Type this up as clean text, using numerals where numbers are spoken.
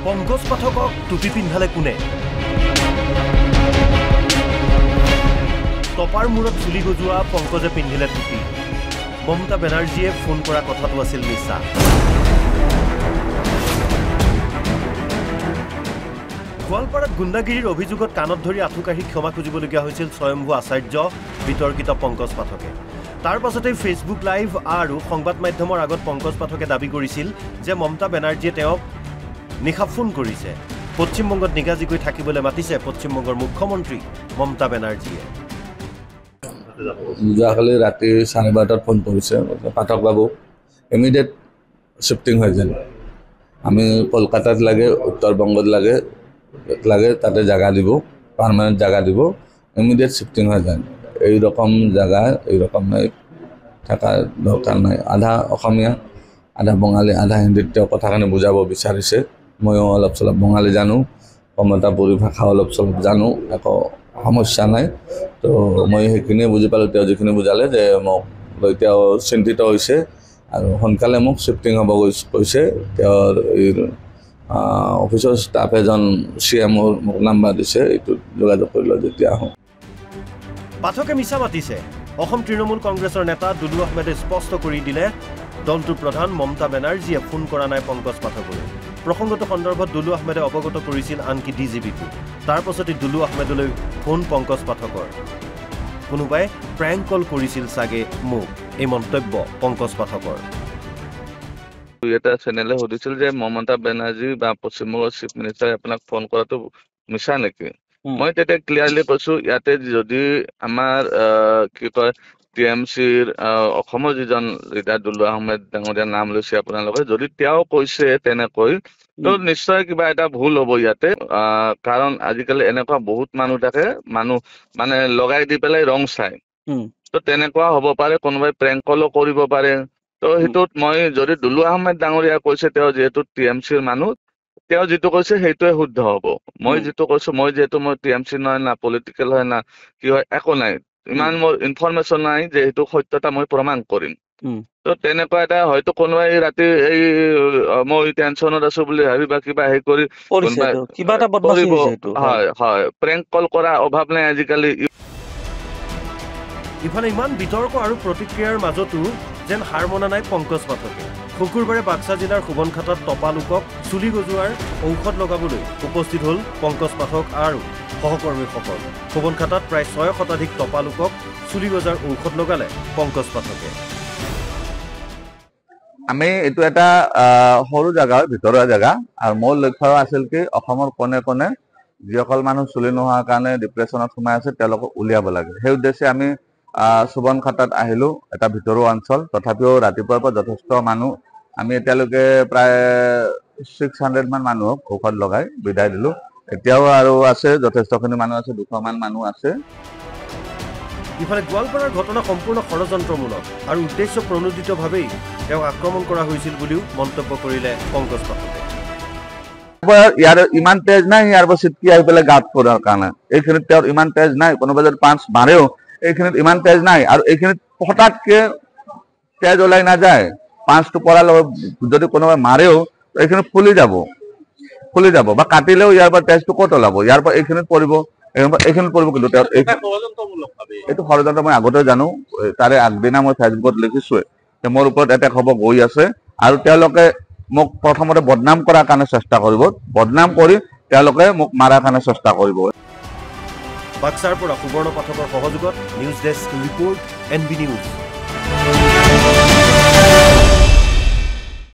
পংকজ পাঠকক টুপি পিন্ধালে কোনে টপাৰ মূৰত চুলি গজোৱা পংকজে পিন্ধিলে টুপি মমতা বেনাৰ্জীয়ে ফোন কৰা কথাটো আছিল মিছা গোৱালপাৰাত গুণ্ডাগিৰিৰ অভিযোগত কাণত ধৰি আঁঠুকাঢ়ি ক্ষমা খুজিবলগীয়া হৈছিল স্বয়ম্ভু আচাৰ্য বিতৰ্কিত পংকজ পাঠকে তাৰ পাছতে ফেচবুক লাইভ আৰু সংবাদ মাধ্যমৰ আগত পংকজ পাঠকে দাবী কৰিছিল যে মমতা বেনাৰ্জীয়ে তেওঁক নিশা ফোন কৰিছে পশ্চিমবংগত নিগাজিকৈ থাকিবলৈ মাতিছে পশ্চিমবংগৰ মুখ্যমন্ত্ৰী মমতা বেনাৰ্জীয়ে যোৱাকালি ৰাতি 12:30 ফোন কৰিছে পাঠক বাবু ইমিডিয়েট শিফটিং হৈ যায় আমি কলকাতাত লাগে উত্তৰবংগত লাগে তাতে জায়গা দিব পার্মানেন্ট জায়গা দিব ইমিডিয়েট শিফটিং হৈ যায় এই রকম জায়গা এই রকম থাকা দরকার নাই আধা অসমীয়া আধা বঙালী আধা হিন্দীত তেওঁ কথাখিনি বুজাব বিচাৰিছে ময়ো অলপ চলপ বঙালী জানো কমতাপুৰী ভাষা অলপ চলপ জানো একো সমস্যা নাই তো মই সেইখিনি বুজি পালোঁ তেওঁ যিখিনি বুজালে যে মোক লৈ তেওঁ চিন্তিত হৈছে আৰু সোনকালে মোক শিফটিং হ'ব কৈছে তেওঁৰ এই অফিচৰ ষ্টাফ এজন CMৰ মোক নাম্বাৰ দিছে এইটো যোগাযোগ কৰিলোঁ যেতিয়া আহোঁ পাঠকে মিছা মাতিছে অসম তৃণমূল কংগ্ৰেছৰ নেতা দুলু আহমেদে স্পষ্ট কৰি দিলে দলটোৰ প্ৰধান মমতা বেনাৰ্জীয়ে ফোন কৰা নাই পংকজ পাঠকলৈ প্ৰসংগটো সন্দৰ্ভত দুলু আহমেদে অৱগত কৰিছিল আনকি DGPকো তাৰ পাছতে দুলু আহমেদলৈ ফোন পংকজ পাঠকৰ কোনোবাই প্ৰেংক কল কৰিছিল চাগে মোক এই মন্তব্য পংকজ পাঠকৰ এটা চেনেলে সুধিছিল যে মমতা বেনাৰ্জী বা পশ্চিমবংগৰ চিফ মিনিষ্টাৰে আপোনাক ফোন কৰাটো মিছা নেকি মই তেতিয়া ক্লিয়াৰলি কৈছো ইয়াতে যদি আমাৰ কি কয় TMCৰ অসমৰ যিজন লিডাৰ দুলু আহমেদ ডাঙৰীয়াৰ নাম লৈছে আপোনালোকে যদি তেওঁ কৈছে তেনেকৈ তো নিশ্চয় কিবা এটা ভুল হ'ব ইয়াতে কাৰণ আজিকালি এনেকুৱা বহুত মানুহ থাকে মানুহ মানে লগাই দি পেলাই ৰং চাই তো তেনেকুৱা হ'ব পাৰে কোনোবাই প্ৰেংক কলো কৰিব পাৰে তো সেইটোত মই যদি দুলু আহমেদ ডাঙৰীয়া কৈছে তেওঁ যিহেতু TMCৰ মানুহ তেওঁ যিটো কৈছে সেইটোৱে শুদ্ধ হ'ব মই যিটো কৈছো মই যিহেতু মই TMC নহয় না পলিটিকেল হয় না কি হয় একো নাই ইমান মোৰ ইনফৰমেশ্যন নাই যে সেইটো সত্যতা মই প্ৰমাণ কৰিম তো তেনেকুৱা এটা হয়তো কোনোবাই ৰাতি এই মই টেনশ্যনত আছো বুলি ভাবি বা কিবা হেৰি কৰি কিবা এটা বদমাছি হৈছে হয় হয় প্ৰেংক কল কৰা অভাৱ নাই আজিকালি ইফালে ইমান বিতৰ্ক আৰু প্ৰতিক্ৰিয়াৰ মাজতো যেন হাৰ মনা নাই পংকজ পাঠকে শুকুৰবাৰে বাক্সা জিলাৰ সুবনখাটাত টপা লোকক চুলি গজোৱাৰ ঔষধ লগাবলৈ উপস্থিত হ'ল পংকজ পাঠক আৰু সহকৰ্মীসকল সুবনখাটাত প্ৰায় 6 শতাধিক টপা লোকক চুলি গজাৰ ঔষধ লগালে পংকজ পাঠকে আমি এইটো এটা সৰু জায়গা ভিতৰুৱা জায়গা আৰু মোৰ লক্ষ্য আছিল কি অসমৰ কোণে কোণে যিসকল মানুহ চুলি নোহোৱাৰ কাৰণে ডিপ্ৰেছনত সোমাই আছে তেওঁলোকক উলিয়াব লাগে সেই উদ্দেশ্যে আমি সুবনখাটাত আহিলো এটা ভিতৰুৱা অঞ্চল তথাপিও ৰাতিপুৱাৰ পৰা যথেষ্ট মানুহ আমি এতিয়ালৈকে প্ৰায় 600 মান মানুহক ঔষধ লগাই বিদায় দিলো এতিয়াও আৰু আছে যথেষ্টখিনি মানুহ আছে 200 মান মানুহ আছে ইফালে গোৱালপাৰাৰ ঘটনা সম্পূৰ্ণ ষড়যন্ত্ৰমূলক আৰু উদ্দেশ্য প্ৰণোদিতভাৱেই তেওঁক আক্ৰমণ কৰা হৈছিল বুলিও মন্তব্য কৰিলে পংকজ পাঠকে ইয়াৰ ইমান তেজ নাই ইয়াৰ পৰা চিটকি আহি পেলাই গাত পৰাৰ কাৰণে এইখিনিত তেওঁৰ ইমান তেজ নাই কোনোবাই যদি পাঁচ মাৰেও এইখিনিত ইমান তেজ নাই আৰু এইখিনিত হঠাৎকে তেজ ওলাই নাযায় পাঁচটো পৰাৰ লগত যদি কোনোবাই মাৰেও এইখিনিত ফুলি যাব বা কাটিলেও ইয়াৰ পৰা তেজটো ক'ত ওলাব ইয়াৰ পৰা এইখিনিত পৰিব এইখিনিত পৰিব কিন্তু তেওঁৰ এইটো ষড়যন্ত্ৰ মই আগতে জানো তাৰে আগদিনা মই ফেচবুকত লিখিছোৱে যে মোৰ ওপৰত এটেক হ'ব গৈ আছে আৰু তেওঁলোকে মোক প্ৰথমতে বদনাম কৰাৰ কাৰণে চেষ্টা কৰিব বদনাম কৰি তেওঁলোকে মোক মাৰাৰ কাৰণে চেষ্টা কৰিব বাক্সাৰ পৰা সুবৰ্ণ পাঠকৰ সহযোগত news desk report NB news